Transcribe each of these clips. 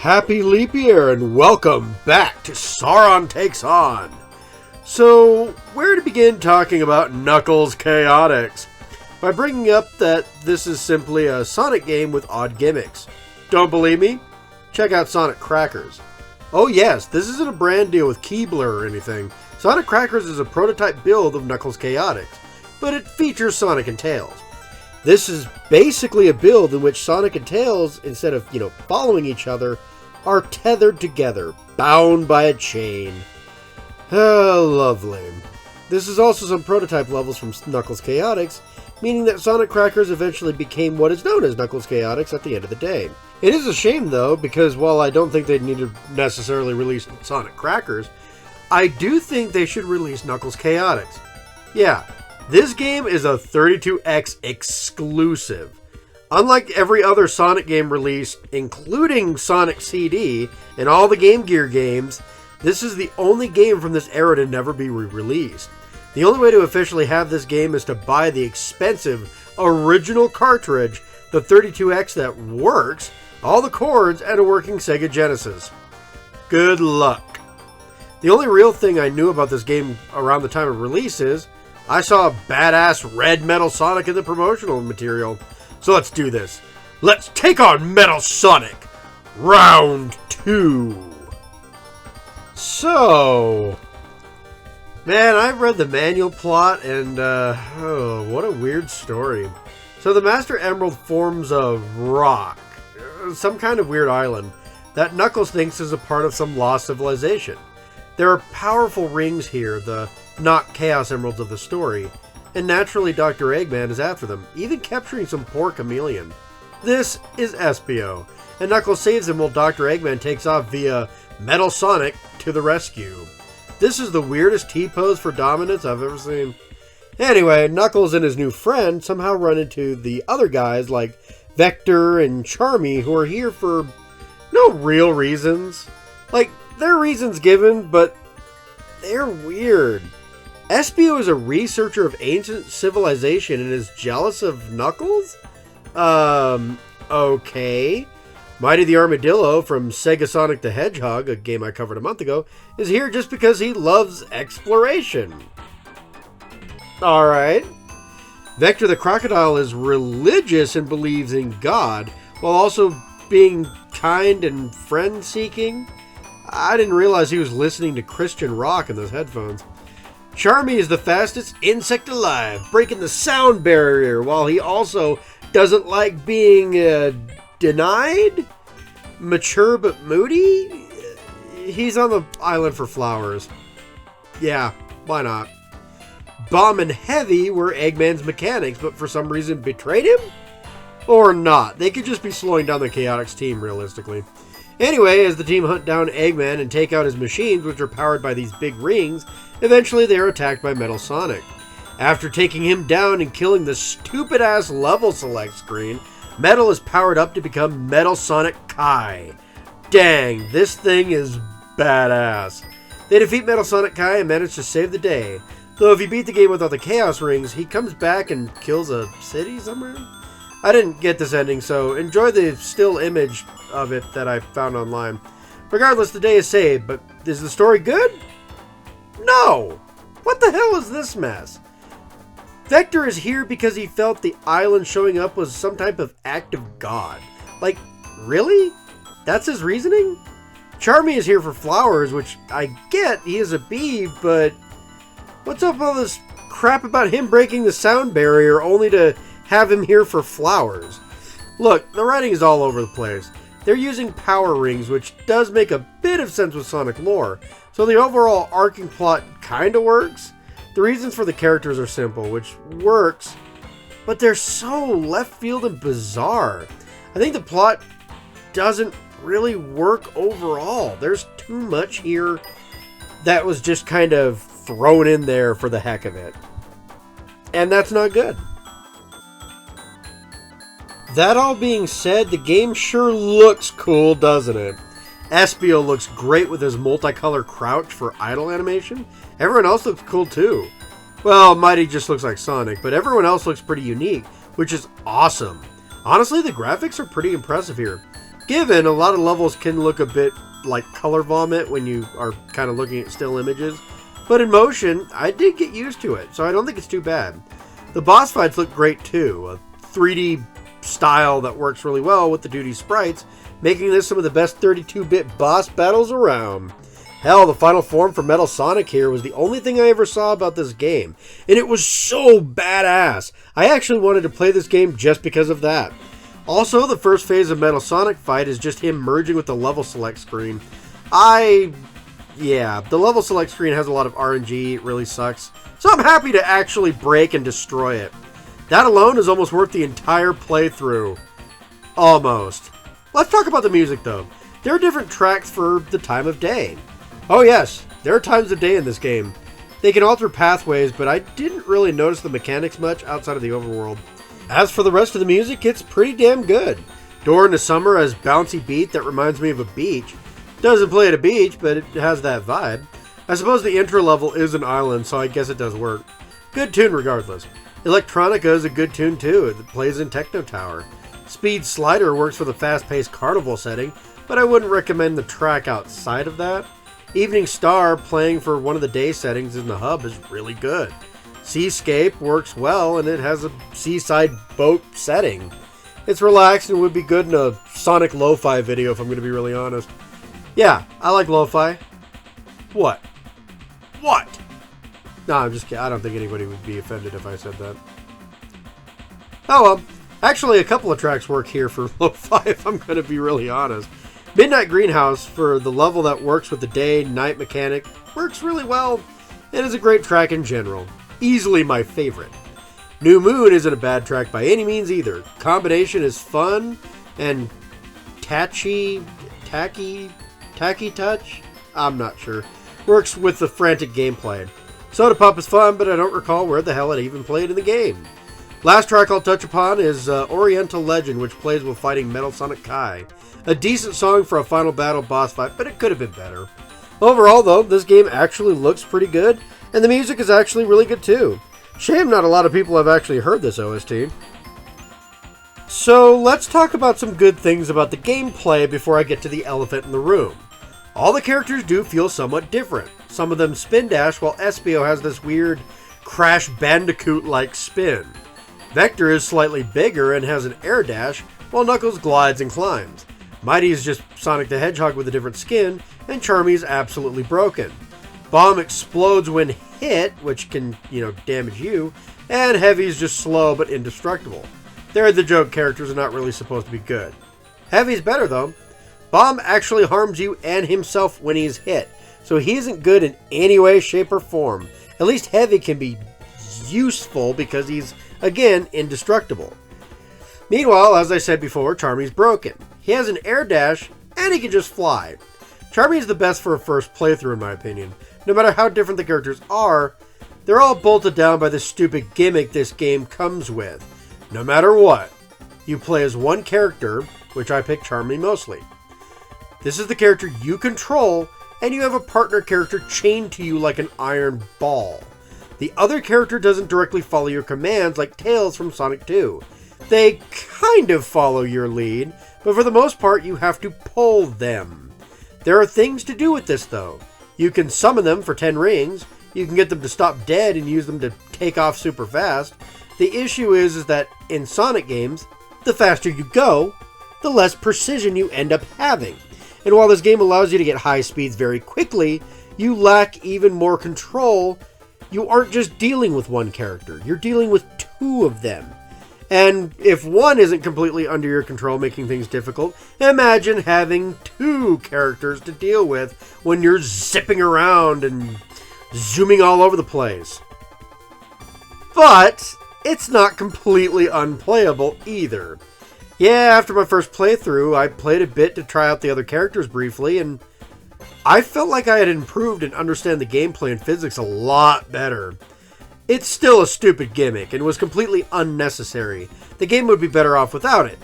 Happy leap year and welcome back to Sauron Takes On. So, where to begin talking about Knuckles Chaotix? By bringing up that this is simply a Sonic game with odd gimmicks. Don't believe me? Check out Sonic Crackers. Oh yes, this isn't a brand deal with Keebler or anything. Sonic Crackers is a prototype build of Knuckles Chaotix, but it features Sonic and Tails. This is basically a build in which Sonic and Tails, instead of, following each other, are tethered together, bound by a chain. Oh, lovely. This is also some prototype levels from Knuckles Chaotix, meaning that Sonic Crackers eventually became what is known as Knuckles Chaotix at the end of the day. It is a shame, though, because while I don't think they need to necessarily release Sonic Crackers, I do think they should release Knuckles Chaotix. Yeah. This game is a 32X exclusive. Unlike every other Sonic game released, including Sonic CD and all the Game Gear games, this is the only game from this era to never be re-released. The only way to officially have this game is to buy the expensive original cartridge, the 32X that works, all the chords, and a working Sega Genesis. Good luck. The only real thing I knew about this game around the time of release is I saw a badass red Metal Sonic in the promotional material. So let's do this. Let's take on Metal Sonic! Round 2! So, man, I've read the manual plot and, what a weird story. So the Master Emerald forms a rock, some kind of weird island, that Knuckles thinks is a part of some lost civilization. There are powerful rings here, the not Chaos Emeralds of the story, and naturally Dr. Eggman is after them, even capturing some poor chameleon. This is Espio, and Knuckles saves him while Dr. Eggman takes off via Metal Sonic to the rescue. This is the weirdest T-pose for dominance I've ever seen. Anyway, Knuckles and his new friend somehow run into the other guys like Vector and Charmy, who are here for no real reasons. Like, there are reasons given, but they're weird. Espio is a researcher of ancient civilization and is jealous of Knuckles? Okay. Mighty the Armadillo from Sega Sonic the Hedgehog, a game I covered a month ago, is here just because he loves exploration. Alright. Vector the Crocodile is religious and believes in God, while also being kind and friend-seeking. I didn't realize he was listening to Christian rock in those headphones. Charmy is the fastest insect alive, breaking the sound barrier, while he also doesn't like being denied? Mature but moody? He's on the island for flowers. Yeah, why not? Bomb and Heavy were Eggman's mechanics, but for some reason betrayed him? Or not. They could just be slowing down the Chaotix team, realistically. Anyway, as the team hunt down Eggman and take out his machines, which are powered by these big rings, eventually they are attacked by Metal Sonic. After taking him down and killing the stupid-ass level select screen, Metal is powered up to become Metal Sonic Kai. Dang, this thing is badass. They defeat Metal Sonic Kai and manage to save the day. Though if you beat the game without the Chaos Rings, he comes back and kills a city somewhere? I didn't get this ending, so enjoy the still image of it that I found online. Regardless, the day is saved, but is the story good? No! What the hell is this mess? Vector is here because he felt the island showing up was some type of act of God. Like, really? That's his reasoning? Charmy is here for flowers, which I get, he is a bee, but what's up with all this crap about him breaking the sound barrier only to have him here for flowers? Look, the writing is all over the place. They're using power rings, which does make a bit of sense with Sonic lore, so the overall arcing plot kinda works. The reasons for the characters are simple, which works, but they're so left field and bizarre. I think the plot doesn't really work overall. There's too much here that was just kind of thrown in there for the heck of it. And that's not good. That all being said, the game sure looks cool, doesn't it? Espio looks great with his multicolor crouch for idle animation. Everyone else looks cool too. Well, Mighty just looks like Sonic, but everyone else looks pretty unique, which is awesome. Honestly, the graphics are pretty impressive here. Given, a lot of levels can look a bit like color vomit when you are kind of looking at still images, but in motion, I did get used to it, so I don't think it's too bad. The boss fights look great too, a 3D style that works really well with the 2D sprites, making this some of the best 32-bit boss battles around. Hell, the final form for Metal Sonic here was the only thing I ever saw about this game, and it was so badass. I actually wanted to play this game just because of that. Also, the first phase of Metal Sonic fight is just him merging with the level select screen. Yeah, the level select screen has a lot of RNG, it really sucks. So I'm happy to actually break and destroy it. That alone is almost worth the entire playthrough. Almost. Let's talk about the music though. There are different tracks for the time of day. Oh yes, there are times of day in this game. They can alter pathways, but I didn't really notice the mechanics much outside of the overworld. As for the rest of the music, it's pretty damn good. Door into Summer has bouncy beat that reminds me of a beach. Doesn't play at a beach, but it has that vibe. I suppose the intro level is an island, so I guess it does work. Good tune regardless. Electronica is a good tune too. It plays in Techno Tower. Speed Slider works for the fast-paced carnival setting, but I wouldn't recommend the track outside of that. Evening Star playing for one of the day settings in the hub is really good. Seascape works well, and it has a seaside boat setting. It's relaxed and would be good in a Sonic lo-fi video if I'm going to be really honest. Yeah, I like lo-fi. What? What? No, I'm just kidding. I don't think anybody would be offended if I said that. Oh well. Actually, a couple of tracks work here for lo-fi if I'm going to be really honest. Midnight Greenhouse, for the level that works with the day-night mechanic, works really well and is a great track in general. Easily my favorite. New Moon isn't a bad track by any means either. Combination is fun and tacky touch? I'm not sure. Works with the frantic gameplay. Soda Pop is fun, but I don't recall where the hell it even played in the game. Last track I'll touch upon is Oriental Legend, which plays while fighting Metal Sonic Kai. A decent song for a final battle boss fight, but it could have been better. Overall though, this game actually looks pretty good, and the music is actually really good too. Shame not a lot of people have actually heard this OST. So let's talk about some good things about the gameplay before I get to the elephant in the room. All the characters do feel somewhat different. Some of them spin dash, while Espio has this weird Crash Bandicoot-like spin. Vector is slightly bigger and has an air dash, while Knuckles glides and climbs. Mighty is just Sonic the Hedgehog with a different skin, and Charmy is absolutely broken. Bomb explodes when hit, which can, damage you, and Heavy is just slow but indestructible. They're the joke characters and not really supposed to be good. Heavy's better though. Bomb actually harms you and himself when he's hit, so he isn't good in any way, shape, or form. At least Heavy can be useful because he's, again, indestructible. Meanwhile, as I said before, Charmy's broken. He has an air dash, and he can just fly. Charmy is the best for a first playthrough in my opinion. No matter how different the characters are, they're all bolted down by the stupid gimmick this game comes with. No matter what, you play as one character, which I pick Charmy mostly. This is the character you control, and you have a partner character chained to you like an iron ball. The other character doesn't directly follow your commands like Tails from Sonic 2. They kind of follow your lead, but for the most part you have to pull them. There are things to do with this though. You can summon them for 10 rings, you can get them to stop dead and use them to take off super fast. The issue is that in Sonic games, the faster you go, the less precision you end up having. And while this game allows you to get high speeds very quickly, you lack even more control. You aren't just dealing with one character, you're dealing with two of them. And if one isn't completely under your control, making things difficult, imagine having two characters to deal with when you're zipping around and zooming all over the place. But it's not completely unplayable either. Yeah, after my first playthrough, I played a bit to try out the other characters briefly, and I felt like I had improved and understand the gameplay and physics a lot better. It's still a stupid gimmick and was completely unnecessary. The game would be better off without it.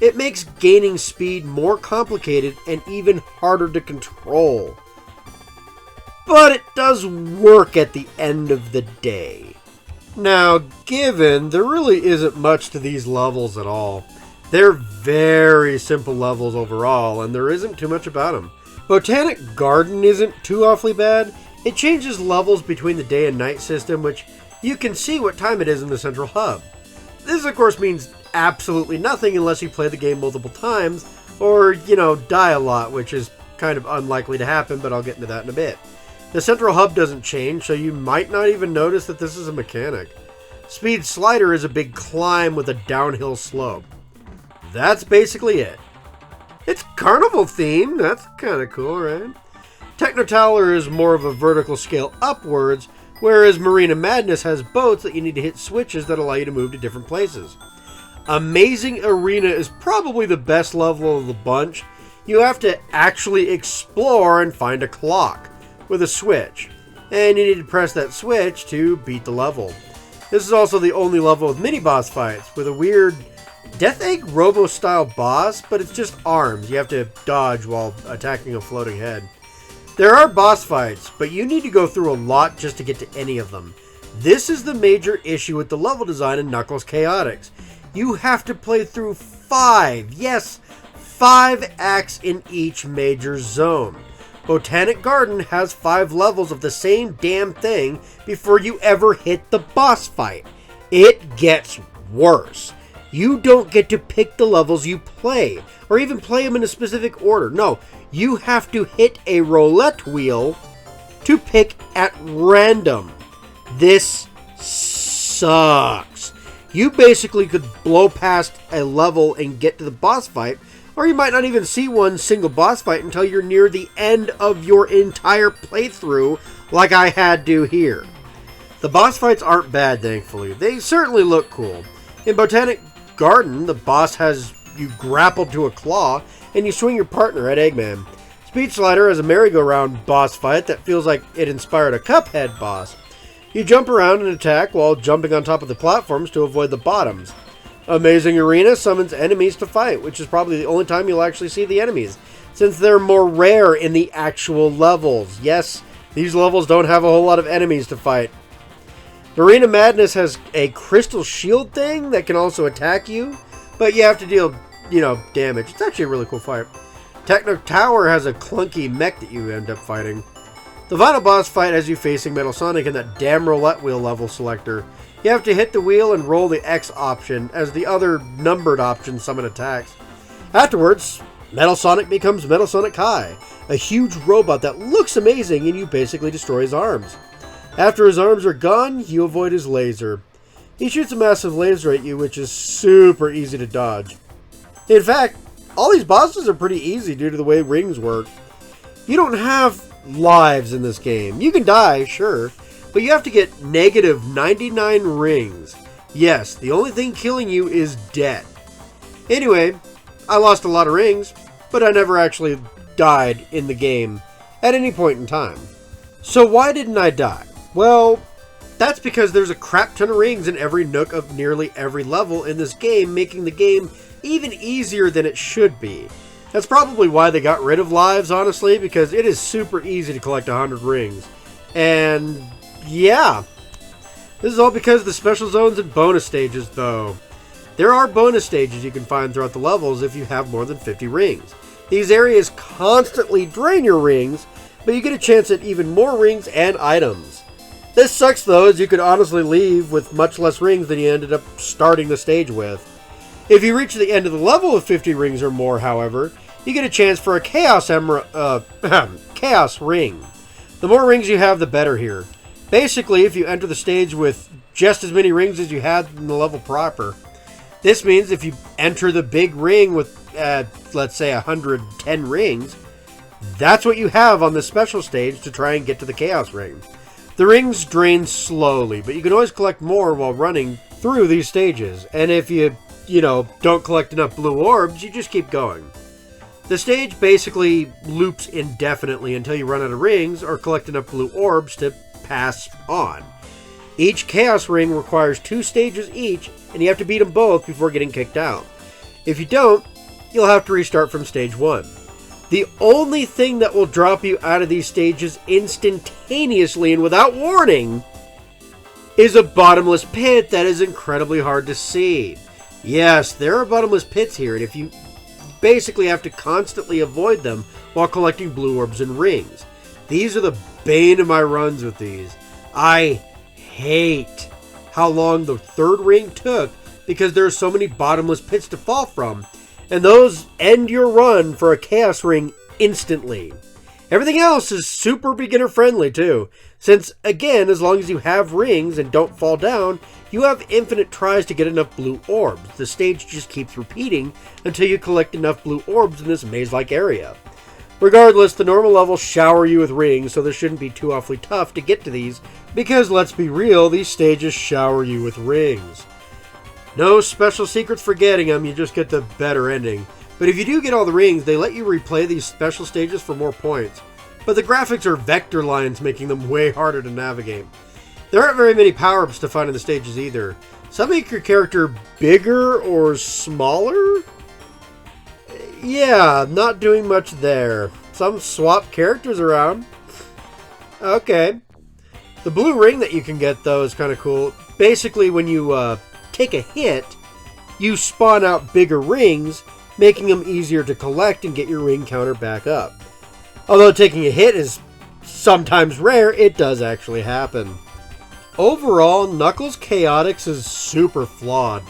It makes gaining speed more complicated and even harder to control. But it does work at the end of the day. Now, given there really isn't much to these levels at all, They're very simple levels overall, and there isn't too much about them. Botanic Garden isn't too awfully bad. It changes levels between the day and night system, which you can see what time it is in the central hub. This, of course, means absolutely nothing unless you play the game multiple times, or, die a lot, which is kind of unlikely to happen, but I'll get into that in a bit. The central hub doesn't change, so you might not even notice that this is a mechanic. Speed Slider is a big climb with a downhill slope. That's basically it. It's carnival themed, that's kind of cool, right? Techno Tower is more of a vertical scale upwards, whereas Marina Madness has boats that you need to hit switches that allow you to move to different places. Amazing Arena is probably the best level of the bunch. You have to actually explore and find a clock with a switch, and you need to press that switch to beat the level. This is also the only level with mini-boss fights, with a weird Death Egg Robo-style boss, but it's just arms. You have to dodge while attacking a floating head. There are boss fights, but you need to go through a lot just to get to any of them. This is the major issue with the level design in Knuckles Chaotix. You have to play through 5 acts in each major zone. Botanic Garden has 5 levels of the same damn thing before you ever hit the boss fight. It gets worse. You don't get to pick the levels you play, or even play them in a specific order. No, you have to hit a roulette wheel to pick at random. This sucks. You basically could blow past a level and get to the boss fight, or you might not even see one single boss fight until you're near the end of your entire playthrough, like I had to here. The boss fights aren't bad, thankfully. They certainly look cool. In Botanic Garden, the boss has you grappled to a claw, and you swing your partner at Eggman. Speed Slider has a merry-go-round boss fight that feels like it inspired a Cuphead boss. You jump around and attack while jumping on top of the platforms to avoid the bottoms. Amazing Arena summons enemies to fight, which is probably the only time you'll actually see the enemies, since they're more rare in the actual levels. Yes, these levels don't have a whole lot of enemies to fight. Marina Madness has a crystal shield thing that can also attack you, but you have to deal, damage. It's actually a really cool fight. Techno Tower has a clunky mech that you end up fighting. The final boss fight has you facing Metal Sonic in that damn roulette wheel level selector. You have to hit the wheel and roll the X option as the other numbered options summon attacks. Afterwards, Metal Sonic becomes Metal Sonic Kai, a huge robot that looks amazing, and you basically destroy his arms. After his arms are gone, you avoid his laser. He shoots a massive laser at you, which is super easy to dodge. In fact, all these bosses are pretty easy due to the way rings work. You don't have lives in this game. You can die, sure, but you have to get negative 99 rings. Yes, the only thing killing you is death. Anyway, I lost a lot of rings, but I never actually died in the game at any point in time. So why didn't I die? Well, that's because there's a crap ton of rings in every nook of nearly every level in this game, making the game even easier than it should be. That's probably why they got rid of lives, honestly, because it is super easy to collect 100 rings. And yeah, this is all because of the special zones and bonus stages, though. There are bonus stages you can find throughout the levels if you have more than 50 rings. These areas constantly drain your rings, but you get a chance at even more rings and items. This sucks, though, as you could honestly leave with much less rings than you ended up starting the stage with. If you reach the end of the level with 50 rings or more, however, you get a chance for a Chaos Ring. The more rings you have, the better here. Basically, if you enter the stage with just as many rings as you had in the level proper. This means if you enter the big ring with, let's say, 110 rings, that's what you have on the special stage to try and get to the Chaos Ring. The rings drain slowly, but you can always collect more while running through these stages. And if you don't collect enough blue orbs, you just keep going. The stage basically loops indefinitely until you run out of rings or collect enough blue orbs to pass on. Each Chaos Ring requires 2 stages each, and you have to beat them both before getting kicked out. If you don't, you'll have to restart from stage 1. The only thing that will drop you out of these stages instantaneously and without warning is a bottomless pit that is incredibly hard to see. Yes, there are bottomless pits here, and if you basically have to constantly avoid them while collecting blue orbs and rings. These are the bane of my runs with these. I hate how long the third ring took because there are so many bottomless pits to fall from, and those end your run for a chaos ring instantly. Everything else is super beginner friendly too, since again, as long as you have rings and don't fall down, you have infinite tries to get enough blue orbs. The stage just keeps repeating until you collect enough blue orbs in this maze-like area. Regardless, the normal levels shower you with rings, so this shouldn't be too awfully tough to get to these, because let's be real, these stages shower you with rings. No special secrets for getting them, you just get the better ending. But if you do get all the rings, they let you replay these special stages for more points. But the graphics are vector lines, making them way harder to navigate. There aren't very many power-ups to find in the stages either. Some make your character bigger or smaller? Yeah, not doing much there. Some swap characters around. Okay. The blue ring that you can get, though, is kind of cool. Basically, when you take a hit, you spawn out bigger rings, making them easier to collect and get your ring counter back up. Although taking a hit is sometimes rare, it does actually happen. Overall, Knuckles Chaotix is super flawed.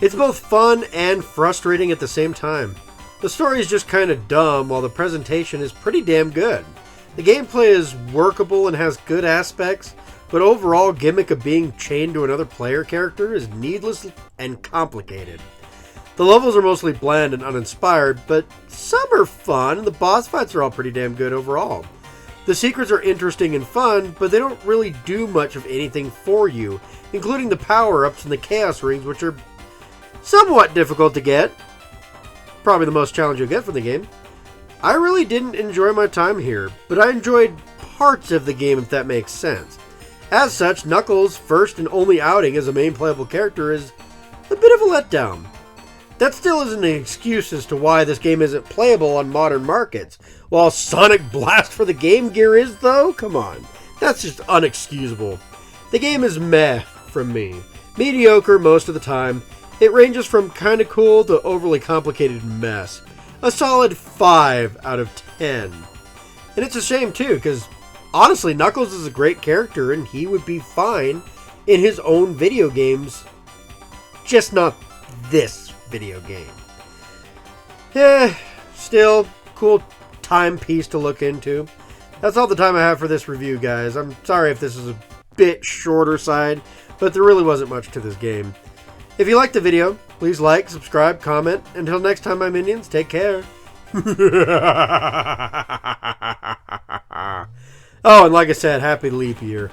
It's both fun and frustrating at the same time. The story is just kind of dumb, while the presentation is pretty damn good. The gameplay is workable and has good aspects, but overall gimmick of being chained to another player character is needless and complicated. The levels are mostly bland and uninspired, but some are fun, and the boss fights are all pretty damn good overall. The secrets are interesting and fun, but they don't really do much of anything for you, including the power-ups and the chaos rings, which are somewhat difficult to get. Probably the most challenge you'll get from the game. I really didn't enjoy my time here, but I enjoyed parts of the game, if that makes sense. As such, Knuckles' first and only outing as a main playable character is a bit of a letdown. That still isn't an excuse as to why this game isn't playable on modern markets. While Sonic Blast for the Game Gear is, though? Come on. That's just unexcusable. The game is meh from me. Mediocre most of the time. It ranges from kinda cool to overly complicated mess. A solid 5 out of 10. And it's a shame too, because honestly, Knuckles is a great character and he would be fine in his own video games. Just not this video game. Still, cool timepiece to look into. That's all the time I have for this review, guys. I'm sorry if this is a bit shorter side, but there really wasn't much to this game. If you liked the video, please like, subscribe, comment. Until next time, my minions, take care. Oh, and like I said, happy leap year.